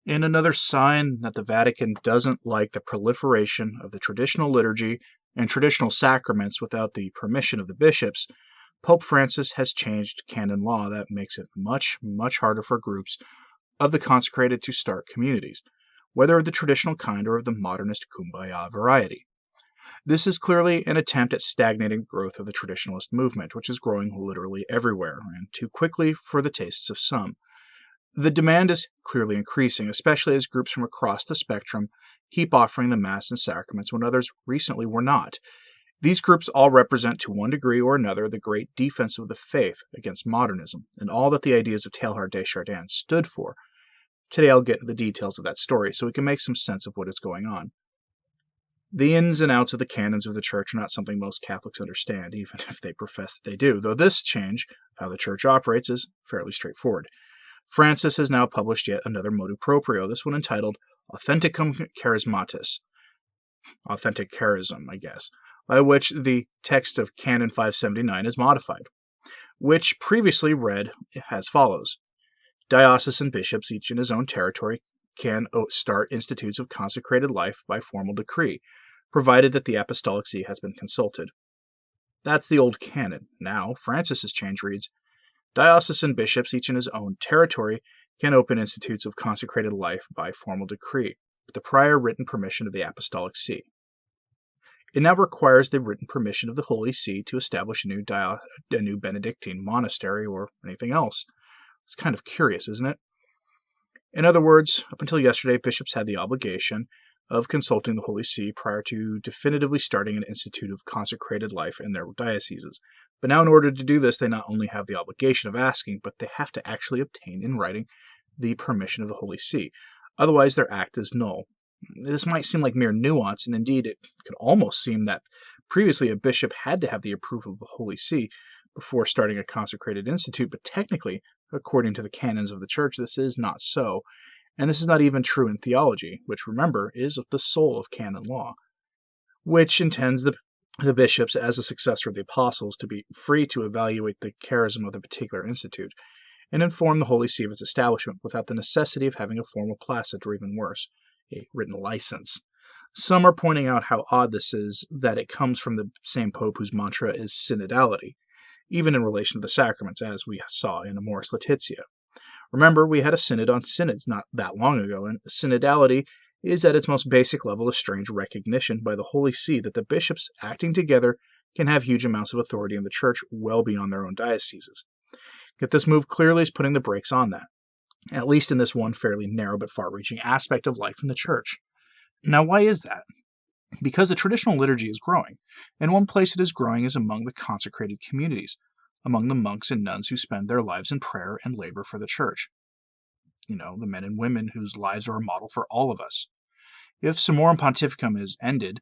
In another sign that the Vatican doesn't like the proliferation of the traditional liturgy and traditional sacraments without the permission of the bishops, Pope Francis has changed canon law that makes it much, much harder for groups of the consecrated to start communities, whether of the traditional kind or of the modernist kumbaya variety. This is clearly an attempt at stagnating growth of the traditionalist movement, which is growing literally everywhere, and too quickly for the tastes of some. The demand is clearly increasing, especially as groups from across the spectrum keep offering the Mass and sacraments when others recently were not. These groups all represent, to one degree or another, the great defense of the faith against modernism and all that the ideas of Teilhard de Chardin stood for. Today I'll get into the details of that story so we can make some sense of what is going on. The ins and outs of the canons of the Church are not something most Catholics understand, even if they profess that they do, though this change of how the Church operates is fairly straightforward. Francis has now published yet another motu proprio, this one entitled Authenticum Charismatis, authentic charism, I guess, by which the text of Canon 579 is modified, which previously read as follows. Diocesan bishops, each in his own territory, can start institutes of consecrated life by formal decree, provided that the Apostolic See has been consulted. That's the old canon. Now, Francis's change reads, Diocesan bishops, each in his own territory, can open institutes of consecrated life by formal decree, with the prior written permission of the Apostolic See. It now requires the written permission of the Holy See to establish a new Benedictine monastery or anything else. It's kind of curious, isn't it? In other words, up until yesterday, bishops had the obligation of consulting the Holy See prior to definitively starting an institute of consecrated life in their dioceses. But now in order to do this, they not only have the obligation of asking, but they have to actually obtain in writing the permission of the Holy See. Otherwise, their act is null. This might seem like mere nuance, and indeed it could almost seem that previously a bishop had to have the approval of the Holy See before starting a consecrated institute, but technically, according to the canons of the Church, this is not so, and this is not even true in theology, which, remember, is the soul of canon law, which intends the bishops, as a successor of the apostles, to be free to evaluate the charism of the particular institute and inform the Holy See of its establishment without the necessity of having a formal placet, or even worse, a written license. Some are pointing out how odd this is, that it comes from the same pope whose mantra is synodality, even in relation to the sacraments, as we saw in Amoris Laetitia. Remember, we had a synod on synods not that long ago, and synodality is at its most basic level a strange recognition by the Holy See that the bishops acting together can have huge amounts of authority in the Church well beyond their own dioceses. Yet this move clearly is putting the brakes on that, at least in this one fairly narrow but far-reaching aspect of life in the Church. Now, why is that? Because the traditional liturgy is growing, and one place it is growing is among the consecrated communities, among the monks and nuns who spend their lives in prayer and labor for the Church. The men and women whose lives are a model for all of us. If Summorum Pontificum is ended,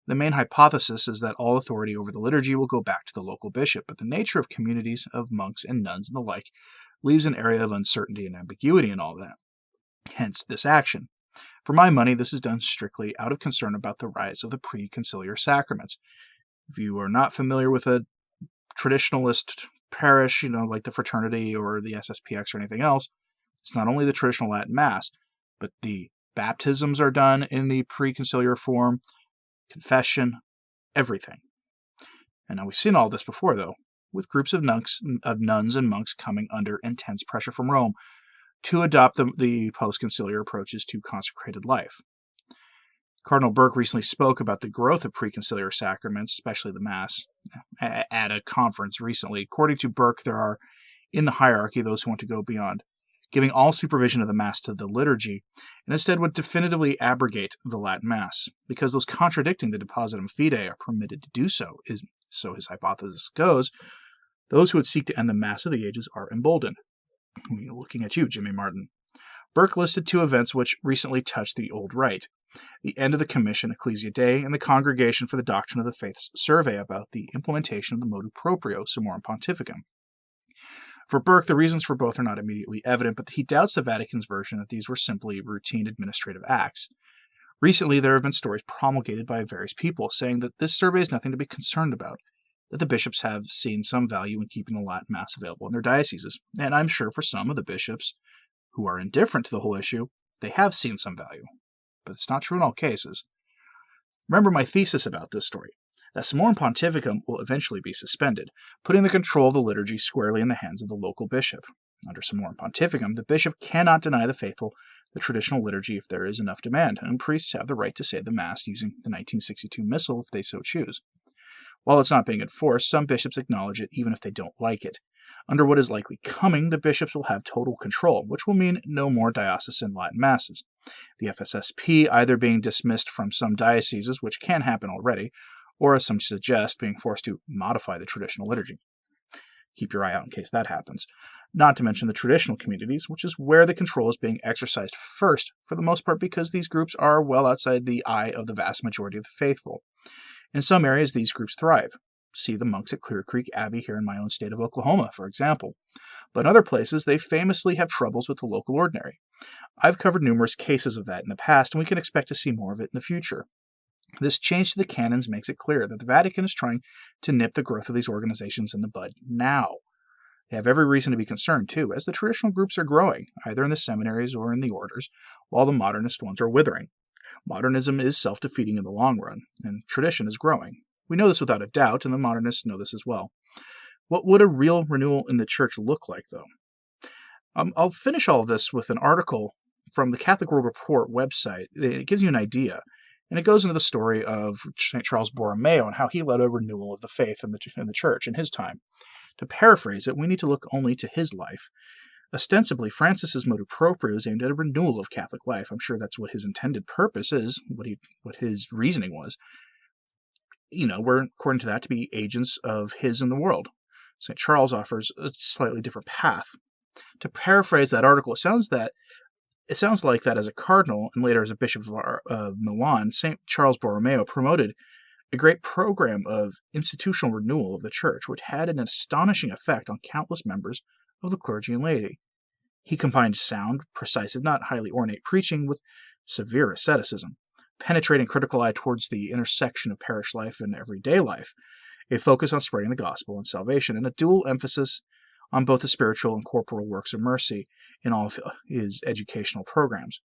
the main hypothesis is that all authority over the liturgy will go back to the local bishop, but the nature of communities of monks and nuns and the like leaves an area of uncertainty and ambiguity in all that. Hence this action. For my money, this is done strictly out of concern about the rise of the pre-conciliar sacraments. If you are not familiar with a traditionalist parish, like the Fraternity or the SSPX or anything else, it's not only the traditional Latin Mass, but the baptisms are done in the pre-conciliar form, confession, everything. And now we've seen all this before, though, with groups of nuns and monks coming under intense pressure from Rome to adopt the post-conciliar approaches to consecrated life. Cardinal Burke recently spoke about the growth of pre-conciliar sacraments, especially the Mass, at a conference recently. According to Burke, there are, in the hierarchy, those who want to go beyond, giving all supervision of the Mass to the liturgy, and instead would definitively abrogate the Latin Mass, because those contradicting the Depositum Fidei are permitted to do so, so his hypothesis goes. Those who would seek to end the Mass of the Ages are emboldened. We're looking at you, Jimmy Martin. Burke listed two events which recently touched the old rite: the end of the Commission Ecclesia Dei and the Congregation for the Doctrine of the Faith's survey about the implementation of the motu proprio Summorum Pontificum. For Burke, the reasons for both are not immediately evident, but he doubts the Vatican's version that these were simply routine administrative acts. Recently, there have been stories promulgated by various people saying that this survey is nothing to be concerned about, that the bishops have seen some value in keeping the Latin Mass available in their dioceses, and I'm sure for some of the bishops who are indifferent to the whole issue, they have seen some value, but it's not true in all cases. Remember my thesis about this story, that Summorum Pontificum will eventually be suspended, putting the control of the liturgy squarely in the hands of the local bishop. Under Summorum Pontificum, the bishop cannot deny the faithful the traditional liturgy if there is enough demand, and priests have the right to say the Mass using the 1962 Missal if they so choose. While it's not being enforced, some bishops acknowledge it even if they don't like it. Under what is likely coming, the bishops will have total control, which will mean no more diocesan Latin Masses. The FSSP either being dismissed from some dioceses, which can happen already, or, as some suggest, being forced to modify the traditional liturgy. Keep your eye out in case that happens. Not to mention the traditional communities, which is where the control is being exercised first, for the most part because these groups are well outside the eye of the vast majority of the faithful. In some areas, these groups thrive. See the monks at Clear Creek Abbey here in my own state of Oklahoma, for example. But in other places, they famously have troubles with the local ordinary. I've covered numerous cases of that in the past, and we can expect to see more of it in the future. This change to the canons makes it clear that the Vatican is trying to nip the growth of these organizations in the bud now. They have every reason to be concerned, too, as the traditional groups are growing, either in the seminaries or in the orders, while the modernist ones are withering. Modernism is self-defeating in the long run, and tradition is growing. We know this without a doubt, and the modernists know this as well. What would a real renewal in the church look like, though? I'll finish all of this with an article from the Catholic World Report website. It gives you an idea, and it goes into the story of St. Charles Borromeo and how he led a renewal of the faith in the church in his time. To paraphrase it, we need to look only to his life. Ostensibly, Francis's motu proprio is aimed at a renewal of Catholic life. I'm sure that's what his intended purpose is, what his reasoning was. We're, according to that, to be agents of his in the world. St. Charles offers a slightly different path. To paraphrase that article, it sounds like that as a cardinal and later as a bishop of Milan, St. Charles Borromeo promoted a great program of institutional renewal of the church, which had an astonishing effect on countless members of the clergy and laity. He combined sound, precise, if not highly ornate preaching with severe asceticism, penetrating critical eye towards the intersection of parish life and everyday life, a focus on spreading the gospel and salvation, and a dual emphasis on both the spiritual and corporal works of mercy in all of his educational programs.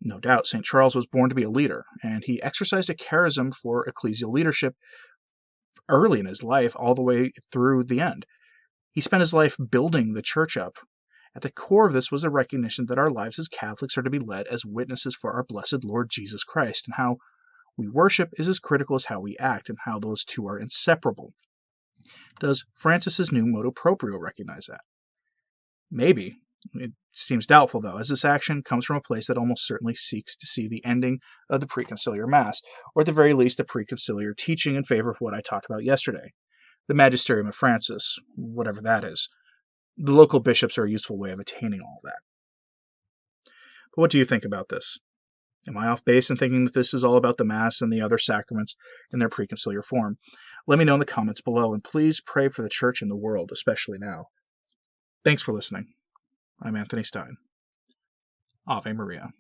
No doubt, St. Charles was born to be a leader, and he exercised a charism for ecclesial leadership early in his life all the way through the end. He spent his life building the church up. At the core of this was a recognition that our lives as Catholics are to be led as witnesses for our blessed Lord Jesus Christ, and how we worship is as critical as how we act, and how those two are inseparable. Does Francis's new motu proprio recognize that? Maybe. It seems doubtful, though, as this action comes from a place that almost certainly seeks to see the ending of the preconciliar Mass, or at the very least the preconciliar teaching in favor of what I talked about yesterday. The magisterium of Francis, whatever that is. The local bishops are a useful way of attaining all that. But what do you think about this? Am I off base in thinking that this is all about the Mass and the other sacraments in their preconciliar form? Let me know in the comments below, and please pray for the Church and the world, especially now. Thanks for listening. I'm Anthony Stine. Ave Maria.